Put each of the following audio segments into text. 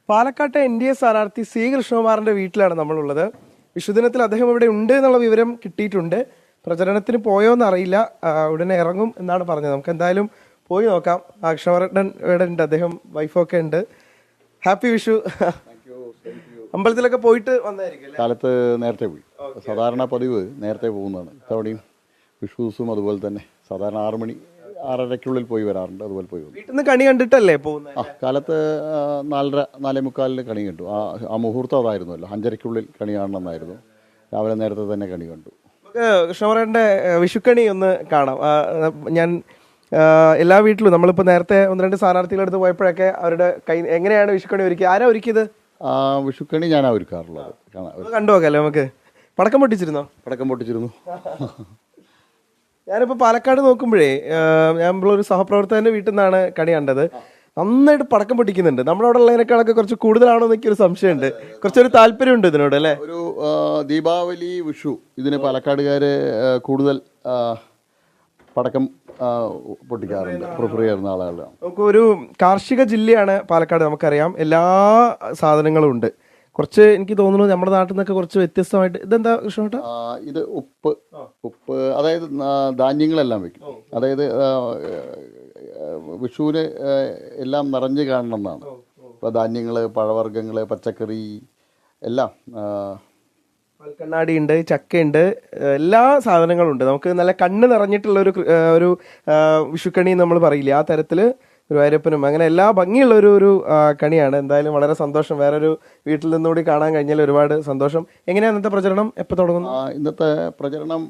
പാലക്കാട്ടെ NDA സ്ഥാനാർത്ഥി C കൃഷ്ണകുമാറിന്റെ വീട്ടിലാണ് നമ്മളുള്ളത്. വിഷുദിനത്തിൽ അദ്ദേഹം ഇവിടെ ഉണ്ട് എന്നുള്ള വിവരം കിട്ടിയിട്ടുണ്ട്. പ്രചരണത്തിന് പോയോന്ന് അറിയില്ല, ഉടനെ ഇറങ്ങും എന്നാണ് പറഞ്ഞത്. നമുക്ക് എന്തായാലും പോയി നോക്കാം. കൃഷ്ണകുമാരൻ ഇവിടെ ഉണ്ട്, അദ്ദേഹം വൈഫൊക്കെ ഉണ്ട്. ഹാപ്പി വിഷു. അമ്പലത്തിലൊക്കെ പോയിട്ട് വന്നായിരിക്കും. കാലത്ത് നേരത്തെ പോയി. സാധാരണ പതിവ് നേരത്തെ പോകുന്നതാണ്. ഇത്തവണയും വിഷു ദിവസവും അതുപോലെ തന്നെ സാധാരണ 6 മണി 6:30 പോയി വരാറുണ്ട്. അതുപോലെ പോയി വന്നു. വീട്ടിൽ നിന്ന് കണി കണ്ടിട്ടല്ലേ പോകുന്നത്? കാലത്ത് 4:30 4:45 കണി കണ്ടു. ആ മുഹൂർത്തം അതായിരുന്നല്ലോ, 5:30 കണി കാണണമെന്നായിരുന്നു. രാവിലെ നേരത്തെ തന്നെ കണി കണ്ടു. കൃഷ്ണകുമാരൻ്റെ വിഷുക്കണി ഒന്ന് കാണാം. ഞാൻ എല്ലാ വീട്ടിലും നമ്മളിപ്പോൾ നേരത്തെ 1-2 സ്ഥാനാർത്ഥികളുടെ അടുത്ത് പോയപ്പോഴൊക്കെ അവരുടെ എങ്ങനെയാണ് വിഷുക്കണി ഒരുക്കിയത്? ആരാ ഒരുക്കിയത്? വിഷുക്കണി ഞാനാ ഒരുക്കാറുള്ളത്. കണ്ടു നോക്കാല്ലേ നമുക്ക്. പടക്കം പൊട്ടിച്ചിരുന്നോ? പടക്കം പൊട്ടിച്ചിരുന്നു. ഞാനിപ്പോൾ പാലക്കാട് നോക്കുമ്പോഴേ ഒരു സഹപ്രവർത്തകന്റെ വീട്ടിൽ നിന്നാണ് കണി കണ്ടത്. നന്നായിട്ട് പടക്കം പൊട്ടിക്കുന്നുണ്ട്. നമ്മളവിടെ ഉള്ളതിനേക്കാളൊക്കെ കുറച്ച് കൂടുതലാണോ എന്നൊക്കെ ഒരു സംശയമുണ്ട്. കുറച്ചൊരു താല്പര്യമുണ്ട് ഇതിനോട് അല്ലേ? ഒരു ദീപാവലി വിഷു ഇതിന് പാലക്കാടുകാര് കൂടുതൽ പടക്കം പൊട്ടിക്കാറുണ്ട്, പ്രിഫർ ചെയ്യുന്ന ആളുകളാണ്. നമുക്കൊരു കാർഷിക ജില്ലയാണ് പാലക്കാട്, നമുക്കറിയാം. എല്ലാ സാധനങ്ങളും ഉണ്ട്. കുറച്ച് എനിക്ക് തോന്നുന്നു നമ്മുടെ നാട്ടിൽ നിന്നൊക്കെ കുറച്ച് വ്യത്യസ്തമായിട്ട്. ഇതെന്താ കൃഷ്ണേട്ടാ? ഇത് ഉപ്പ് അതായത് ധാന്യങ്ങളെല്ലാം വെക്കും. അതായത് വിഷുവിന് എല്ലാം നിറഞ്ഞു കാണണം എന്നാണ്. ഇപ്പോൾ ധാന്യങ്ങൾ, പഴവർഗ്ഗങ്ങൾ, പച്ചക്കറി എല്ലാം. കണ്ണാടി ഉണ്ട്, ചക്കയുണ്ട്, എല്ലാ സാധനങ്ങളും ഉണ്ട്. നമുക്ക് നല്ല കണ്ണ് നിറഞ്ഞിട്ടുള്ള ഒരു വിഷുക്കണി നമ്മൾ പറയില്ലേ, ആ തരത്തില് ഗുരുവായൂരപ്പനും അങ്ങനെ എല്ലാ ഭംഗിയുള്ള ഒരു കണിയാണ്. എന്തായാലും വളരെ സന്തോഷം. വേറൊരു വീട്ടിൽ നിന്നുകൂടി കാണാൻ കഴിഞ്ഞാൽ ഒരുപാട് സന്തോഷം. എങ്ങനെയാ ഇന്നത്തെ പ്രചരണം? എപ്പോൾ തുടങ്ങുന്നു? ഇന്നത്തെ പ്രചരണം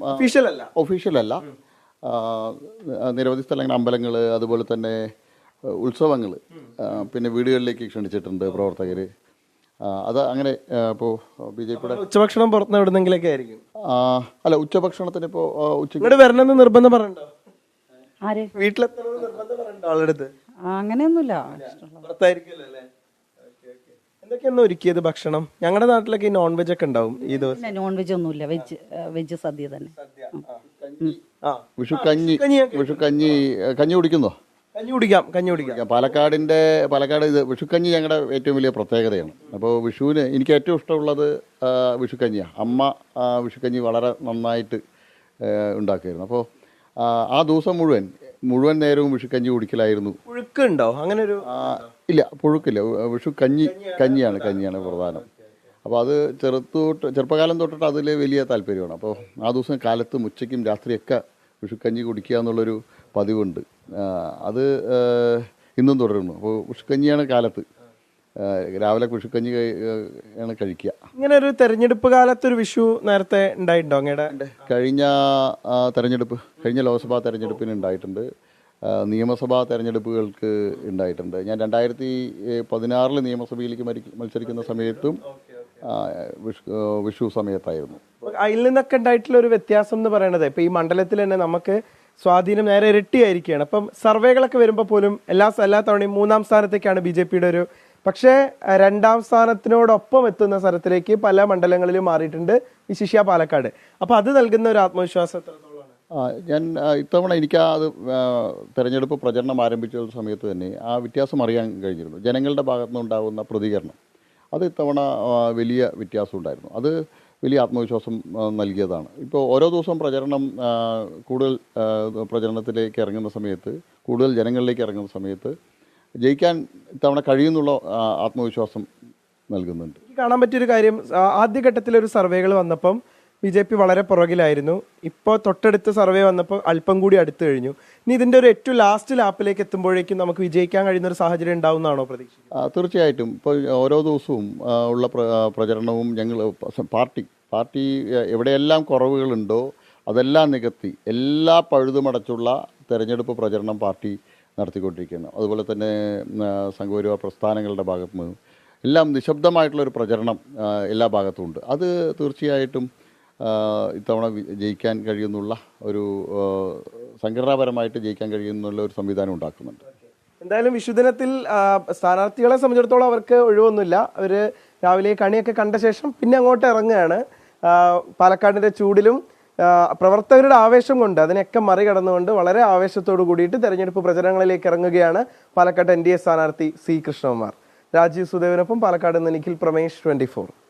ഒഫീഷ്യൽ അല്ല. നിരവധി സ്ഥലങ്ങൾ, അമ്പലങ്ങൾ, അതുപോലെ തന്നെ ഉത്സവങ്ങൾ, പിന്നെ വീടുകളിലേക്ക് ക്ഷണിച്ചിട്ടുണ്ട് പ്രവർത്തകർ. അത് അങ്ങനെ ഇപ്പോൾ BJP ഉച്ചഭക്ഷണം പുറത്തുനിന്ന് എവിടുന്നെങ്കിലൊക്കെ ആയിരിക്കും. അല്ല, ഉച്ചഭക്ഷണത്തിന് ഇപ്പോൾ ഉച്ചയ്ക്ക് വരണമെന്ന് നിർബന്ധം പറയണ്ടോ? വീട്ടിലെത്തണമെന്ന് നിർബന്ധം പറയണ്ടോ ആളെടുത്ത്? അങ്ങനെയൊന്നുമില്ല. എന്തൊക്കെയാണ് ഒരുക്കിയത് ഭക്ഷണം? ഞങ്ങളുടെ നാട്ടിലൊക്കെ നോൺ വെജ് ഒക്കെ ഉണ്ടാവും ഈ ദിവസം. നോൺ വെജ് ഒന്നുമില്ല, വെജ് സദ്യ തന്നെ. കഞ്ഞി കുടിക്കുന്നോ? കഞ്ഞി കുടിക്കാം. പാലക്കാട് ഇത് വിഷുക്കഞ്ഞി ഞങ്ങളുടെ ഏറ്റവും വലിയ പ്രത്യേകതയാണ്. അപ്പോൾ വിഷുവിന് എനിക്ക് ഏറ്റവും ഇഷ്ടമുള്ളത് വിഷുക്കഞ്ഞിയാണ്. അമ്മ വിഷുക്കഞ്ഞി വളരെ നന്നായിട്ട് ഉണ്ടാക്കുമായിരുന്നു. അപ്പോൾ ആ ദിവസം മുഴുവൻ നേരവും വിഷുക്കഞ്ഞി കുടിക്കലായിരുന്നു. പുഴുക്കുണ്ടോ? അങ്ങനെ ഒരു ഇല്ല, പുഴുക്കില്ല. കഞ്ഞിയാണ് പ്രധാനം. അപ്പോൾ അത് ചെറുപ്പകാലം തൊട്ടിട്ട് അതിൽ വലിയ താല്പര്യമാണ്. അപ്പോൾ ആ ദിവസം കാലത്തും ഉച്ചയ്ക്കും രാത്രിയൊക്കെ വിഷുക്കഞ്ഞി കുടിക്കുക എന്നുള്ളൊരു പതിവുണ്ട്. അത് ഇന്നും തുടരുന്നു. അപ്പോൾ വിഷുക്കഞ്ഞിയാണ് കാലത്ത്, രാവിലെ വിഷുക്കഞ്ഞി ആണ് കഴിക്കുക. ഇങ്ങനെ ഒരു തെരഞ്ഞെടുപ്പ് കാലത്തൊരു വിഷു നേരത്തെ ഉണ്ടായിട്ടുണ്ടോ അങ്ങയുടെ? കഴിഞ്ഞ ലോക്സഭാ തെരഞ്ഞെടുപ്പിന് ഉണ്ടായിട്ടുണ്ട്, നിയമസഭാ തെരഞ്ഞെടുപ്പുകൾക്ക് ഉണ്ടായിട്ടുണ്ട്. ഞാൻ 2016 നിയമസഭയിലേക്ക് മത്സരിക്കുന്ന സമയത്തും വിഷു സമയത്തായിരുന്നു. അതിൽ നിന്നൊക്കെ ഉണ്ടായിട്ടുള്ള ഒരു വ്യത്യാസം എന്ന് പറയുന്നത്, ഇപ്പൊ ഈ മണ്ഡലത്തിൽ തന്നെ നമുക്ക് സ്വാധീനം നേരെ ഇരട്ടിയായിരിക്കുകയാണ്. അപ്പം സർവേകളൊക്കെ വരുമ്പോൾ പോലും എല്ലാ തവണയും 3-ാം സ്ഥാനത്തേക്കാണ് BJPയുടെ ഒരു, പക്ഷേ 2-ാം സ്ഥാനത്തിനോടൊപ്പം എത്തുന്ന സ്ഥലത്തിലേക്ക് പല മണ്ഡലങ്ങളിലും മാറിയിട്ടുണ്ട്, വിശിഷ്യ പാലക്കാട്. അപ്പൊ അത് നൽകുന്ന ഒരു ആത്മവിശ്വാസം എത്രത്തോളമാണ്? ഞാൻ ഇത്തവണ എനിക്ക് അത് തെരഞ്ഞെടുപ്പ് പ്രചരണം ആരംഭിച്ച സമയത്ത് തന്നെ ആ വ്യത്യാസം അറിയാൻ കഴിഞ്ഞിരുന്നു. ജനങ്ങളുടെ ഭാഗത്തുനിന്നുണ്ടാകുന്ന പ്രതികരണം അത് ഇത്തവണ വലിയ വ്യത്യാസം ഉണ്ടായിരുന്നു. അത് വലിയ ആത്മവിശ്വാസം നൽകിയതാണ്. ഇപ്പോൾ ഓരോ ദിവസവും കൂടുതൽ പ്രചരണത്തിലേക്ക് ഇറങ്ങുന്ന സമയത്ത്, കൂടുതൽ ജനങ്ങളിലേക്ക് ഇറങ്ങുന്ന സമയത്ത് ജയിക്കാൻ ഇത്തവണ കഴിയുന്നുള്ള ആത്മവിശ്വാസം നൽകുന്നുണ്ട്. കാണാൻ പറ്റിയൊരു കാര്യം, ആദ്യഘട്ടത്തിലൊരു സർവേകൾ വന്നപ്പം BJP വളരെ പുറകിലായിരുന്നു. ഇപ്പോൾ തൊട്ടടുത്ത സർവേ വന്നപ്പോൾ അല്പം കൂടി അടുത്ത് കഴിഞ്ഞു. ഇനി ഇതിൻ്റെ ഒരു ഏറ്റവും ലാസ്റ്റ് ലാപ്പിലേക്ക് എത്തുമ്പോഴേക്കും നമുക്ക് വിജയിക്കാൻ കഴിയുന്ന ഒരു സാഹചര്യം ഉണ്ടാവുന്നതാണോ പ്രതീക്ഷ? തീർച്ചയായിട്ടും. ഇപ്പോൾ ഓരോ ദിവസവും ഉള്ള പ്രചരണവും ഞങ്ങൾ പാർട്ടി എവിടെയെല്ലാം കുറവുകളുണ്ടോ അതെല്ലാം നികത്തി എല്ലാ പഴുതുമടച്ചുള്ള തെരഞ്ഞെടുപ്പ് പ്രചരണം പാർട്ടി നടത്തിക്കൊണ്ടിരിക്കുകയാണ്. അതുപോലെ തന്നെ സംഘപരിവാർ പ്രസ്ഥാനങ്ങളുടെ ഭാഗത്തു നിന്ന് എല്ലാം നിശബ്ദമായിട്ടുള്ളൊരു പ്രചരണം എല്ലാ ഭാഗത്തും ഉണ്ട്. അത് തീർച്ചയായിട്ടും ഇത്തവണ ജയിക്കാൻ കഴിയുന്നുള്ള ഒരു സംഘടനാപരമായിട്ട് ജയിക്കാൻ കഴിയുന്നുള്ള ഒരു സംവിധാനം ഉണ്ടാക്കുന്നുണ്ട്. എന്തായാലും വിഷുദിനത്തിൽ സ്ഥാനാർത്ഥികളെ സംബന്ധിച്ചിടത്തോളം അവർക്ക് ഒഴിവൊന്നുമില്ല. അവർ രാവിലെ കണിയൊക്കെ കണ്ട ശേഷം പിന്നെ അങ്ങോട്ട് ഇറങ്ങുകയാണ്. പാലക്കാടിൻ്റെ ചൂടിലും പ്രവർത്തകരുടെ ആവേശം കൊണ്ട് അതിനെയൊക്കെ മറികടന്നുകൊണ്ട് വളരെ ആവേശത്തോടു കൂടിയിട്ട് തെരഞ്ഞെടുപ്പ് പ്രചരണങ്ങളിലേക്ക് ഇറങ്ങുകയാണ് പാലക്കാട് NDA സ്ഥാനാർത്ഥി സി കൃഷ്ണകുമാർ. രാജീവ് സുദേവിനൊപ്പം പാലക്കാട് നിന്ന് നിഖിൽ പ്രമേഷ് 24.